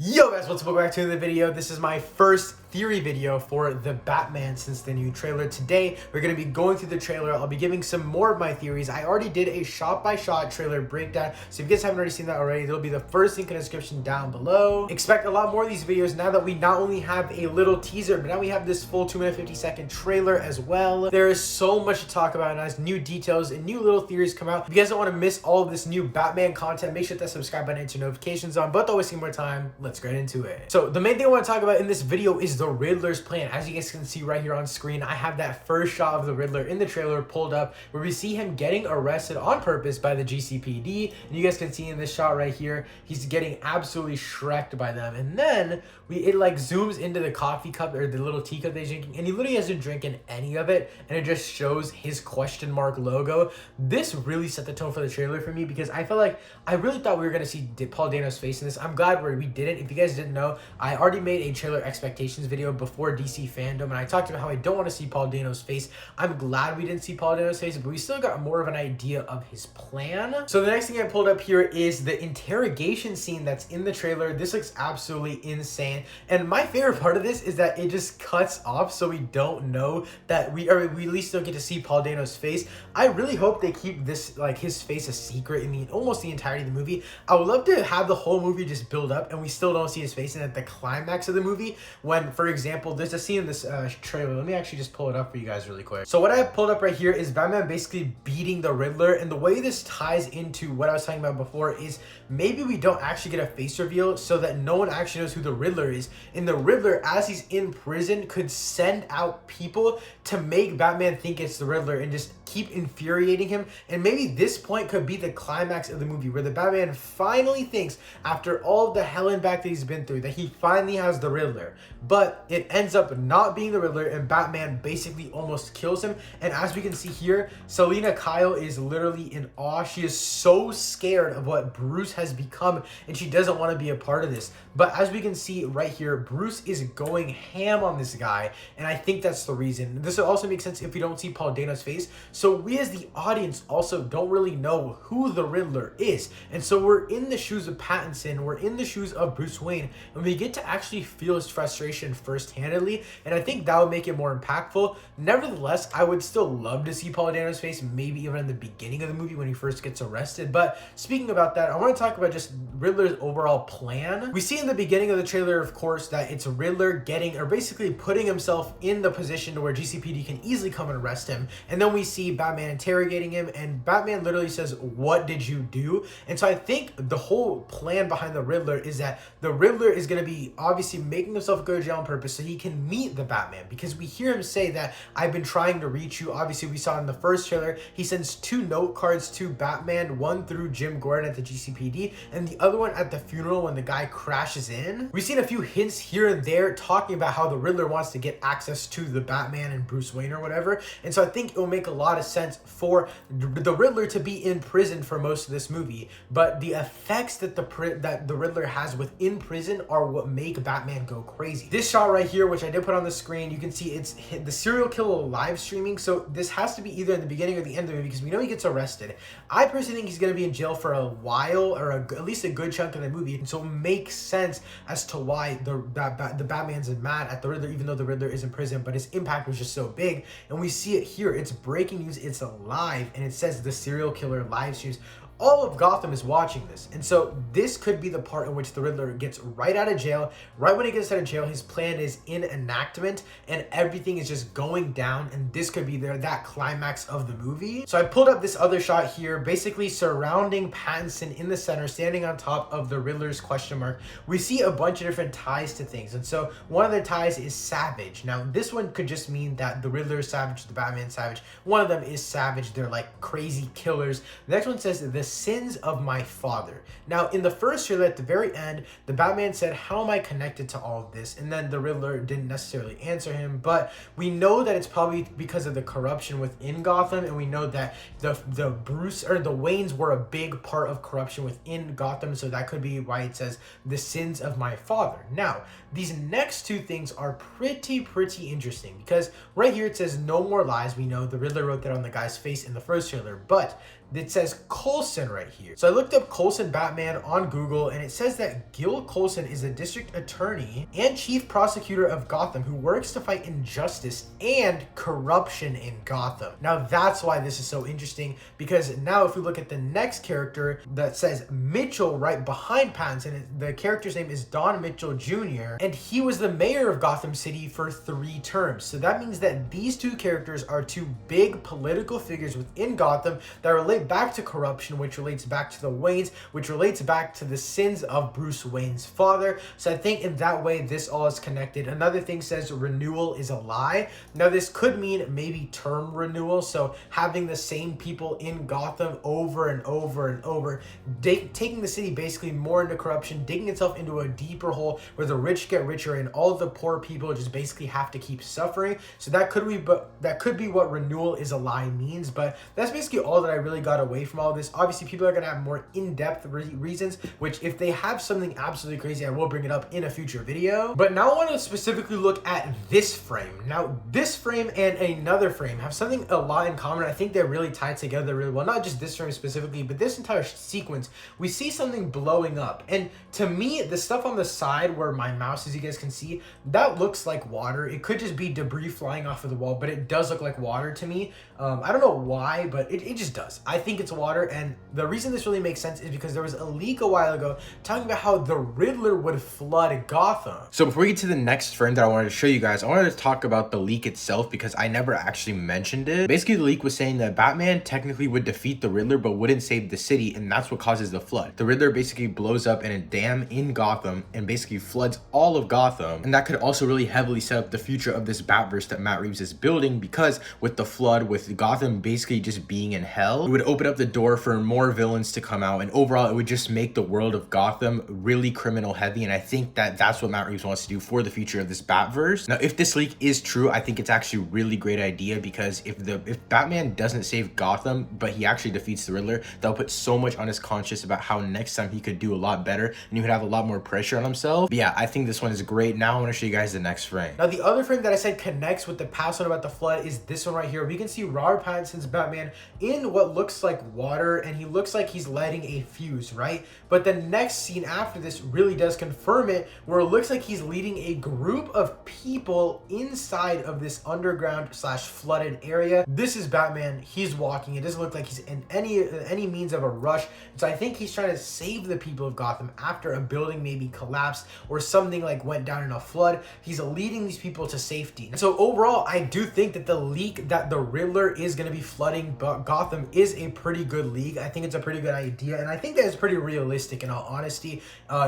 Yo guys, what's up? Welcome back to the video. This is my first theory video for the Batman since the new trailer. Today, we're going to be going through the trailer. I'll be giving some more of my theories. I already did a shot-by-shot trailer breakdown, so if you guys haven't already seen that already, there'll be the first link in the description down below. Expect a lot more of these videos now that we not only have a little teaser, but now we have this full 2 minute 50-second trailer as well. There is so much to talk about, and as new details and new little theories come out, if you guys don't want to miss all of this new Batman content, make sure to subscribe button and turn notifications on. But don't waste any more time, let's get into it. So the main thing I want to talk about in this video is the Riddler's plan. As you guys can see right here on screen, I have that first shot of the Riddler in the trailer pulled up where we see him getting arrested on purpose by the GCPD, and you guys can see in this shot right here, he's getting absolutely shreked by them. And then it like zooms into the coffee cup or the little teacup that he's drinking, and he literally hasn't drinking any of it, and it just shows his question mark logo. This really set the tone for the trailer for me because I felt like I really thought we were going to see Paul Dano's face in this. I'm glad we didn't. If you guys didn't know, I already made a trailer expectations video before DC Fandom, and I talked about how I don't want to see Paul Dano's face. I'm glad we didn't see Paul Dano's face, but we still got more of an idea of his plan. So the next thing I pulled up here is the interrogation scene that's in the trailer. This looks absolutely insane, and my favorite part of this is that it just cuts off, so we don't know that we at least don't get to see Paul Dano's face. I really hope they keep this, like, his face a secret in almost the entirety of the movie. I would love to have the whole movie just build up and we still don't see his face, and at the climax of the movie, when, for example, there's a scene in this trailer. Let me actually just pull it up for you guys really quick. So what I have pulled up right here is Batman basically beating the Riddler, and the way this ties into what I was talking about before is maybe we don't actually get a face reveal so that no one actually knows who the Riddler is, and the Riddler, as he's in prison, could send out people to make Batman think it's the Riddler and just keep infuriating him. And maybe this point could be the climax of the movie where the Batman finally thinks, after all of the hell and back that he's been through, that he finally has the Riddler, but it ends up not being the Riddler, and Batman basically almost kills him. And as we can see here, Selina Kyle is literally in awe. She is so scared of what Bruce has become, and she doesn't want to be a part of this. But as we can see right here, Bruce is going ham on this guy, and I think that's the reason. This would also make sense if we don't see Paul Dano's face, so we as the audience also don't really know who the Riddler is. And so we're in the shoes of Pattinson, we're in the shoes of Bruce Wayne, and we get to actually feel his frustration first-handedly, and I think that would make it more impactful. Nevertheless, I would still love to see Paul Dano's face, maybe even in the beginning of the movie when he first gets arrested. But speaking about that, I want to talk about just Riddler's overall plan. We see in the beginning of the trailer, of course, that it's Riddler getting, or basically putting himself in the position to where GCPD can easily come and arrest him, and then we see Batman interrogating him, and Batman literally says, "What did you do?" And so I think the whole plan behind the Riddler is that the Riddler is going to be obviously making himself go to jail on purpose so he can meet the Batman, because we hear him say that, "I've been trying to reach you." Obviously, we saw in the first trailer, he sends 2 note cards to Batman, one through Jim Gordon at the GCPD, and the other one at the funeral when the guy crashes in. We've seen a few hints here and there talking about how the Riddler wants to get access to the Batman and Bruce Wayne or whatever, and so I think it will make a lot of sense for the Riddler to be in prison for most of this movie. But the effects that the Riddler has within prison are what make Batman go crazy. This shot right here, which I did put on the screen, you can see it's the serial killer live streaming, so this has to be either in the beginning or the end of the movie because we know he gets arrested. I personally think he's going to be in jail for a while, or at least a good chunk of the movie, and so it makes sense as to why the Batman's mad at the Riddler, even though the Riddler is in prison, but his impact was just so big. And we see it here, it's breaking news, it's live, and it says the serial killer live streams. All of Gotham is watching this, and so this could be the part in which the Riddler gets right out of jail. Right when he gets out of jail, his plan is in enactment, and everything is just going down, and this could be that climax of the movie. So I pulled up this other shot here, basically surrounding Pattinson in the center, standing on top of the Riddler's question mark. We see a bunch of different ties to things, and so one of the ties is savage. Now, this one could just mean that the Riddler is savage, the Batman is savage. One of them is savage. They're like crazy killers. The next one says the sins of my father. Now, in the first trailer at the very end, the Batman said, "How am I connected to all of this?" And then the Riddler didn't necessarily answer him, but we know that it's probably because of the corruption within Gotham, and we know that the Bruce or the Waynes were a big part of corruption within Gotham, so that could be why it says the sins of my father. Now, these next two things are pretty interesting, because right here it says no more lies. We know the Riddler wrote that on the guy's face in the first trailer, but it says Coulson Coulson right here. So I looked up Coulson Batman on Google, and it says that Gil Coulson is a district attorney and chief prosecutor of Gotham who works to fight injustice and corruption in Gotham. Now that's why this is so interesting, because now if we look at the next character that says Mitchell right behind Pattinson, the character's name is Don Mitchell Jr., and he was the mayor of Gotham City for 3 terms. So that means that these two characters are two big political figures within Gotham that relate back to corruption, which relates back to the Waynes, which relates back to the sins of Bruce Wayne's father. So I think in that way, this all is connected. Another thing says renewal is a lie. Now this could mean maybe term renewal. So having the same people in Gotham over and over and over, taking the city basically more into corruption, digging itself into a deeper hole where the rich get richer and all of the poor people just basically have to keep suffering. So that could be what renewal is a lie means. But that's basically all that I really got away from all this. Obviously, people are going to have more in-depth reasons, which if they have something absolutely crazy, I will bring it up in a future video. But now I want to specifically look at this frame. Now, this frame and another frame have something a lot in common. I think they're really tied together really well. Not just this frame specifically, but this entire sequence. We see something blowing up. And to me, the stuff on the side where my mouse, as you guys can see, that looks like water. It could just be debris flying off of the wall, but it does look like water to me. I don't know why, but it just does. I think it's water, and the reason this really makes sense is because there was a leak a while ago talking about how the Riddler would flood Gotham. So before we get to the next frame that I wanted to show you guys, I wanted to talk about the leak itself because I never actually mentioned it. Basically, the leak was saying that Batman technically would defeat the Riddler but wouldn't save the city, and that's what causes the flood. The Riddler basically blows up in a dam in Gotham and basically floods all of Gotham, and that could also really heavily set up the future of this Batverse that Matt Reeves is building, because with the flood, with Gotham basically just being in hell, it would open up the door for more villains to come out, and overall it would just make the world of Gotham really criminal heavy, and I think that that's what Matt Reeves wants to do for the future of this Batverse. Now, if this leak is true, I think it's actually a really great idea, because if Batman doesn't save Gotham, but he actually defeats the Riddler, that'll put so much on his conscience about how next time he could do a lot better, and he would have a lot more pressure on himself. But yeah, I think this one is great. Now I want to show you guys the next frame. Now, the other frame that I said connects with the past one about the flood is this one right here. We can see Robert Pattinson's Batman in what looks like water, and he looks like he's lighting a fuse, right? But the next scene after this really does confirm it, where it looks like he's leading a group of people inside of this underground / flooded area. This is Batman. He's walking. It doesn't look like he's in any means of a rush. So I think he's trying to save the people of Gotham after a building maybe collapsed or something like went down in a flood. He's leading these people to safety. So overall, I do think that the leak that the Riddler is going to be flooding Gotham is a pretty good leak. I think it's a pretty good idea, and I think that it's pretty realistic in all honesty.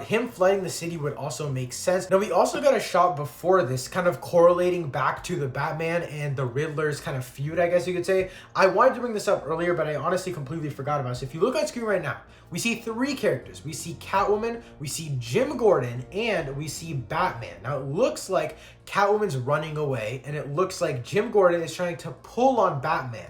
Him flooding the city would also make sense. Now, we also got a shot before this kind of correlating back to the Batman and the Riddler's kind of feud, I guess you could say. I wanted to bring this up earlier, but I honestly completely forgot about it. So if you look on screen right now, we see 3 characters. We see Catwoman, we see Jim Gordon, and we see Batman. Now, it looks like Catwoman's running away, and it looks like Jim Gordon is trying to pull on Batman.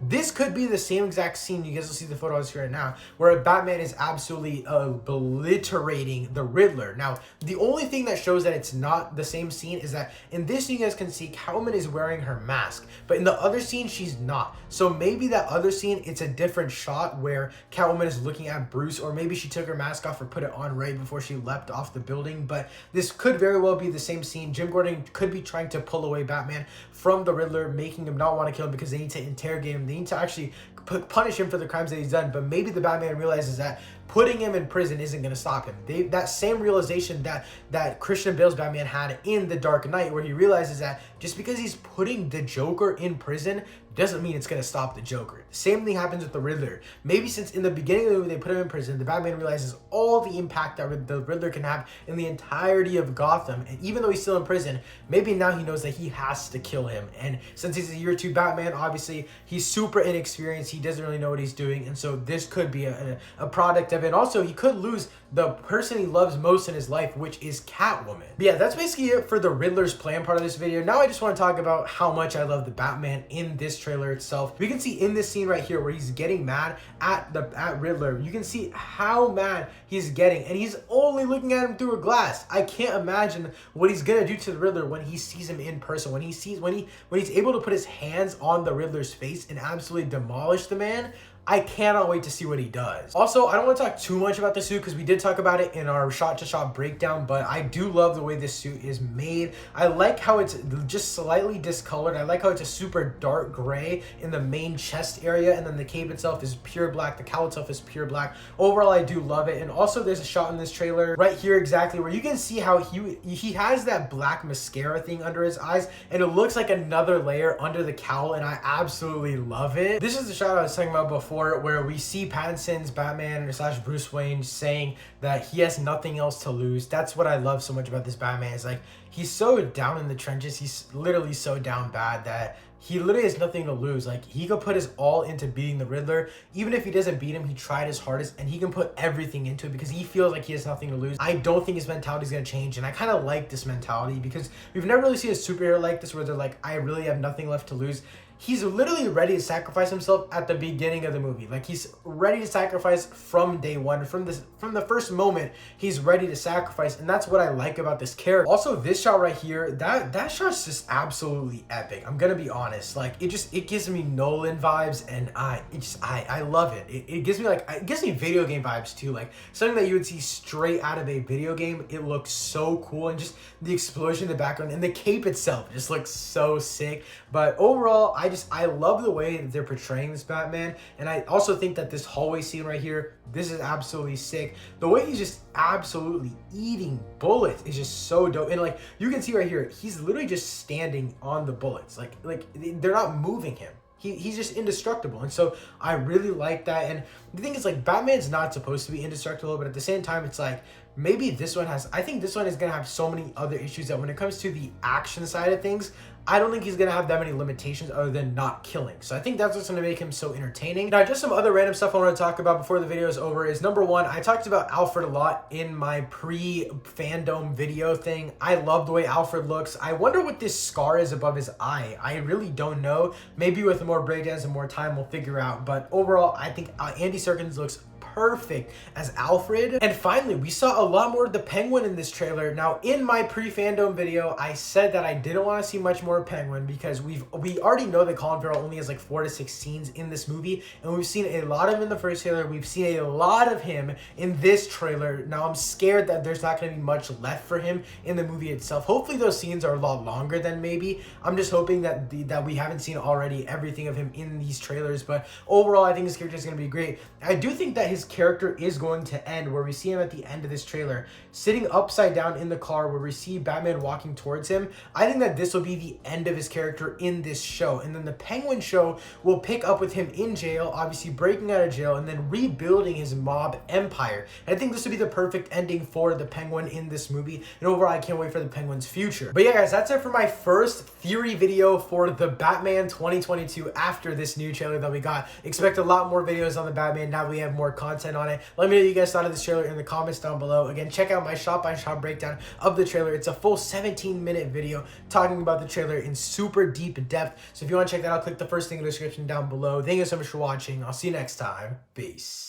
This could be the same exact scene, you guys will see the photo on screen right now, where Batman is absolutely obliterating the Riddler. Now, the only thing that shows that it's not the same scene is that in this, you guys can see Catwoman is wearing her mask, but in the other scene, she's not. So maybe that other scene, it's a different shot where Catwoman is looking at Bruce, or maybe she took her mask off or put it on right before she leapt off the building, but this could very well be the same scene. Jim Gordon could be trying to pull away Batman from the Riddler, making him not want to kill him because they need to interrogate him. They need to actually punish him for the crimes that he's done, but maybe the Batman realizes that putting him in prison isn't going to stop him. That same realization that Christian Bale's Batman had in The Dark Knight, where he realizes that just because he's putting the Joker in prison doesn't mean it's going to stop the Joker. Same thing happens with the Riddler. Maybe since in the beginning of the movie they put him in prison, the Batman realizes all the impact that the Riddler can have in the entirety of Gotham, and even though he's still in prison, maybe now he knows that he has to kill him. And since he's a year 2 Batman, obviously he's super inexperienced, he doesn't really know what he's doing, and so this could be a product of it. And also, he could lose the person he loves most in his life, which is Catwoman. But yeah, that's basically it for the Riddler's plan part of this video. Now I just want to talk about how much I love the Batman in this trailer itself. We can see in this scene right here where he's getting mad at Riddler, you can see how mad he's getting, and he's only looking at him through a glass. I can't imagine what he's gonna do to the Riddler when he sees him in person, when he's able to put his hands on the Riddler's face and absolutely demolish the man. I cannot wait to see what he does. Also, I don't want to talk too much about the suit because we did talk about it in our shot-to-shot breakdown, but I do love the way this suit is made. I like how it's just slightly discolored. I like how it's a super dark gray in the main chest area, and then the cape itself is pure black. The cowl itself is pure black. Overall, I do love it. And also, there's a shot in this trailer right here exactly where you can see how he has that black mascara thing under his eyes, and it looks like another layer under the cowl, and I absolutely love it. This is the shot I was talking about before where we see Pattinson's Batman / Bruce Wayne saying that he has nothing else to lose. That's what I love so much about this Batman. Is like, he's so down in the trenches. He's literally so down bad that he literally has nothing to lose. Like, he could put his all into beating the Riddler. Even if he doesn't beat him, he tried his hardest, and he can put everything into it because he feels like he has nothing to lose. I don't think his mentality is going to change, and I kind of like this mentality because we've never really seen a superhero like this where they're like, I really have nothing left to lose. He's literally ready to sacrifice himself at the beginning of the movie. Like, he's ready to sacrifice from day one. From the first moment, he's ready to sacrifice, and that's what I like about this character. Also, this shot right here, that shot's just absolutely epic. I'm gonna be honest. Like, it gives me Nolan vibes, and I love it. It gives me video game vibes too. Like, something that you would see straight out of a video game. It looks so cool, and just the explosion in the background and the cape itself just looks so sick. But overall, I love the way that they're portraying this Batman, and I also think that this hallway scene right here, this is absolutely sick. The way he's just absolutely eating bullets is just so dope, and like, you can see right here, he's literally just standing on the bullets. Like they're not moving him. He's just indestructible, and so I really like that. And the thing is, like, Batman's not supposed to be indestructible, but at the same time, it's like, maybe this one has, I think this one is gonna have so many other issues that when it comes to the action side of things, I don't think he's gonna have that many limitations other than not killing. So I think that's what's gonna make him so entertaining. Now, just some other random stuff I want to talk about before the video is over is, number one, I talked about Alfred a lot in my pre-fandom video thing. I love the way Alfred looks. I wonder what this scar is above his eye. I really don't know. Maybe with more breakdowns and more time, we'll figure out. But overall, I think Andy Serkis looks perfect as Alfred. And finally, we saw a lot more of the Penguin in this trailer. Now, in my pre-fandom video, I said that I didn't want to see much more Penguin because we already know that Colin Farrell only has like 4 to 6 scenes in this movie, and we've seen a lot of him in the first trailer. We've seen a lot of him in this trailer. Now, I'm scared that there's not going to be much left for him in the movie itself. Hopefully, those scenes are a lot longer than maybe. I'm just hoping that that we haven't seen already everything of him in these trailers. But overall, I think his character is going to be great. I do think that his character is going to end where we see him at the end of this trailer sitting upside down in the car where we see Batman walking towards him. I think that this will be the end of his character in this show, and then the Penguin show will pick up with him in jail, obviously breaking out of jail and then rebuilding his mob empire. And I think this would be the perfect ending for the Penguin in this movie, and overall, I can't wait for the Penguin's future. But yeah, guys, that's it for my first theory video for the Batman 2022 after this new trailer that we got. Expect a lot more videos on the Batman now we have more content on it. Let me know what you guys thought of this trailer in the comments down below. Again, check out my shot-by-shot breakdown of the trailer. It's a full 17-minute video talking about the trailer in super deep depth. So if you want to check that out, click the first thing in the description down below. Thank you so much for watching. I'll see you next time. Peace.